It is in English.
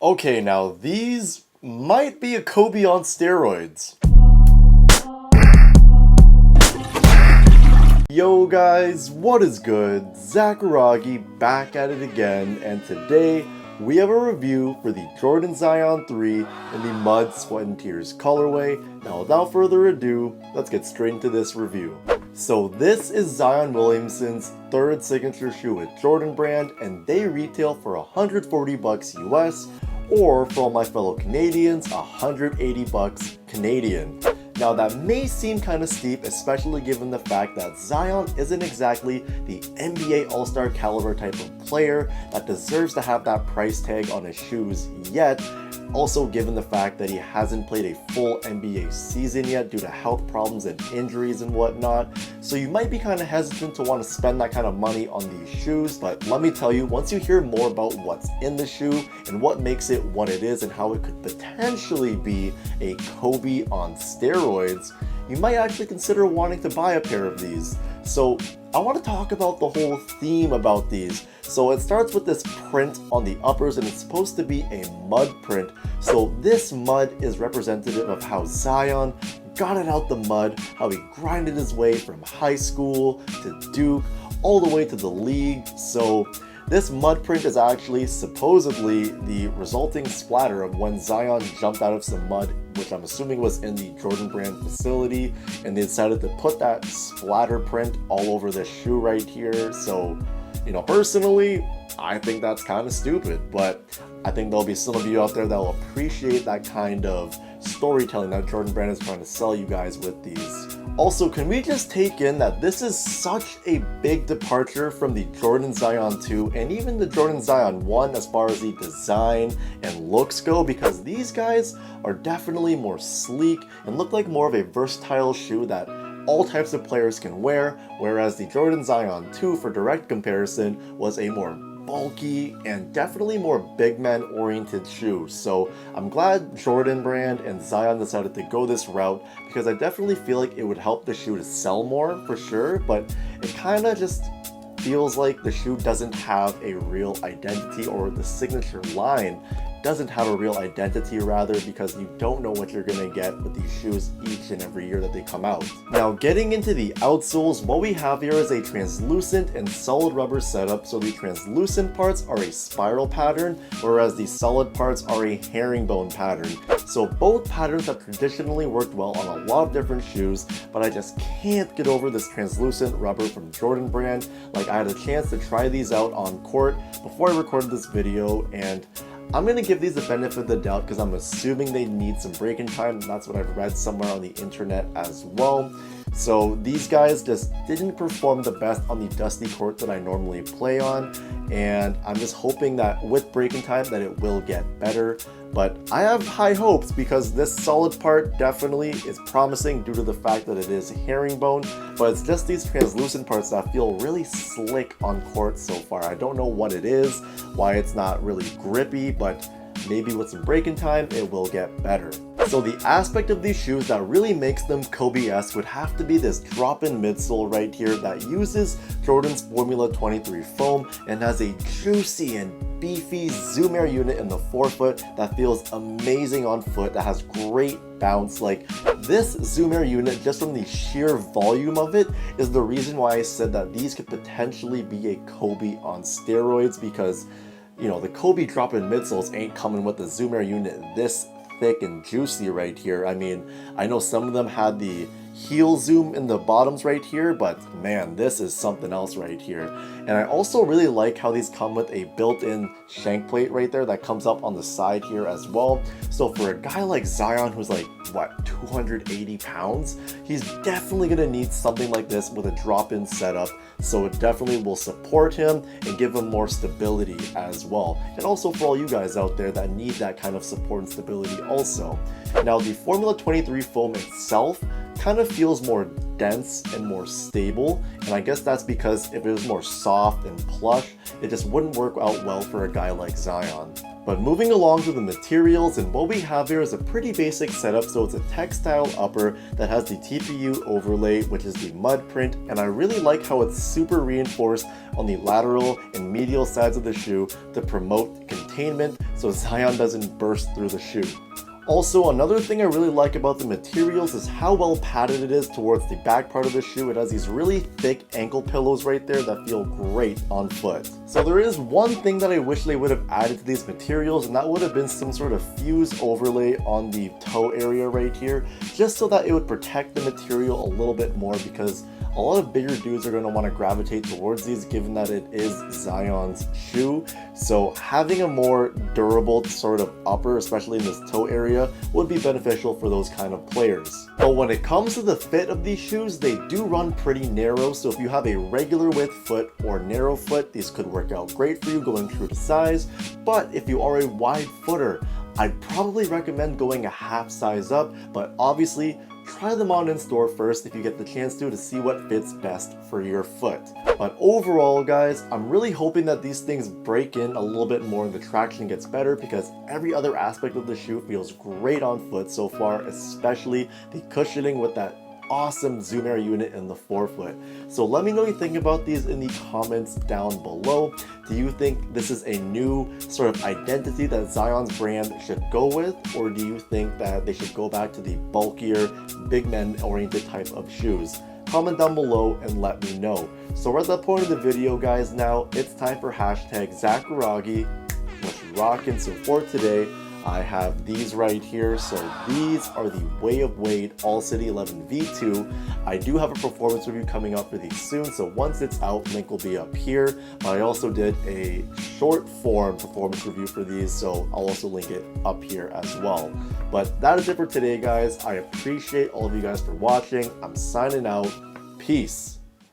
Okay, now these might be a Kobe on steroids. Yo guys, what is good? Zakaragi back at it again, and today we have a review for the Jordan Zion 3 in the Mud, Sweat, and Tears colorway. Now without further ado, let's get straight into this review. So this is Zion Williamson's third signature shoe with Jordan brand, and they retail for 140 bucks US, or for all my fellow Canadians, 180 bucks Canadian. Now that may seem kind of steep, especially given the fact that Zion isn't exactly the NBA All-Star caliber type of player that deserves to have that price tag on his shoes yet. Also given the fact that he hasn't played a full NBA season yet due to health problems and injuries and whatnot. So you might be kind of hesitant to want to spend that kind of money on these shoes, but let me tell you, once you hear more about what's in the shoe and what makes it what it is and how it could potentially be a Kobe on steroids, you might actually consider wanting to buy a pair of these. So I want to talk about the whole theme about these. So it starts with this print on the uppers, and it's supposed to be a mud print. So this mud is representative of how Zion got it out the mud, how he grinded his way from high school to Duke, all the way to the league. So this mud print is actually supposedly the resulting splatter of when Zion jumped out of some mud, which I'm assuming was in the Jordan brand facility, and they decided to put that splatter print all over this shoe right here. So, you know, personally, I think that's kind of stupid, but I think there'll be some of you out there that will appreciate that kind of storytelling that Jordan brand is trying to sell you guys with these. Also, can we just take in that this is such a big departure from the Jordan Zion 2 and even the Jordan Zion 1 as far as the design and looks go, because these guys are definitely more sleek and look like more of a versatile shoe that all types of players can wear, whereas the Jordan Zion 2, for direct comparison, was a more bulky and definitely more big man oriented shoe. So I'm glad Jordan brand and Zion decided to go this route, because I definitely feel like it would help the shoe to sell more for sure, but it kind of just feels like the shoe doesn't have a real identity, or the signature line doesn't have a real identity rather, because you don't know what you're gonna get with these shoes each and every year that they come out. Now getting into the outsoles, what we have here is a translucent and solid rubber setup. So the translucent parts are a spiral pattern, whereas the solid parts are a herringbone pattern. So both patterns have traditionally worked well on a lot of different shoes, but I just can't get over this translucent rubber from Jordan brand. Like, I had a chance to try these out on court before I recorded this video, and I'm going to give these the benefit of the doubt because I'm assuming they need some break-in time, and that's what I've read somewhere on the internet as well. So these guys just didn't perform the best on the dusty court that I normally play on, and I'm just hoping that with break-in time that it will get better. But I have high hopes because this solid part definitely is promising due to the fact that it is herringbone, but it's just these translucent parts that feel really slick on court so far. I don't know what it is, why it's not really grippy, but maybe with some break-in time it will get better. So the aspect of these shoes that really makes them Kobe-esque would have to be this drop-in midsole right here that uses Jordan's Formula 23 foam and has a juicy and beefy Zoom Air unit in the forefoot that feels amazing on foot, that has great bounce. Like, this Zoom Air unit, just from the sheer volume of it, is the reason why I said that these could potentially be a Kobe on steroids, because, you know, the Kobe drop-in midsoles ain't coming with the Zoom Air unit this thick and juicy right here. I mean, I know some of them had the heel zoom in the bottoms right here, but man, this is something else right here. And I also really like how these come with a built-in shank plate right there that comes up on the side here as well. So for a guy like Zion, who's like, what, 280 pounds, he's definitely gonna need something like this with a drop-in setup. So it definitely will support him and give him more stability as well. And also for all you guys out there that need that kind of support and stability also. Now the Formula 23 foam itself kind of feels more dense and more stable, and I guess that's because if it was more soft and plush, it just wouldn't work out well for a guy like Zion. But moving along to the materials, and what we have here is a pretty basic setup. So it's a textile upper that has the TPU overlay, which is the mud print, and I really like how it's super reinforced on the lateral and medial sides of the shoe to promote containment, so Zion doesn't burst through the shoe. Also, another thing I really like about the materials is how well padded it is towards the back part of the shoe. It has these really thick ankle pillows right there that feel great on foot. So there is one thing that I wish they would have added to these materials, and that would have been some sort of fuse overlay on the toe area right here, just so that it would protect the material a little bit more, because a lot of bigger dudes are going to want to gravitate towards these given that it is Zion's shoe. So having a more durable sort of upper, especially in this toe area, would be beneficial for those kind of players. But when it comes to the fit of these shoes, they do run pretty narrow, so if you have a regular width foot or narrow foot, these could work out great for you going true to size. But if you are a wide footer, I'd probably recommend going a half size up, but obviously try them on in store first if you get the chance to see what fits best for your foot. But overall guys, I'm really hoping that these things break in a little bit more and the traction gets better, because every other aspect of the shoe feels great on foot so far, especially the cushioning with that awesome Zoom Air unit in the forefoot. So let me know what you think about these in the comments down below. Do you think this is a new sort of identity that Zion's brand should go with, or do you think that they should go back to the bulkier, big men oriented type of shoes? Comment down below and let me know. So we're at that point of the video guys now. It's time for hashtag Zacharagi. What you rockin'? So for today, I have these right here. So these are the Way of Wade All City 11 V2. I do have a performance review coming up for these soon, so once it's out, link will be up here. But I also did a short form performance review for these, so I'll also link it up here as well. But that is it for today guys. I appreciate all of you guys for watching. I'm signing out. Peace.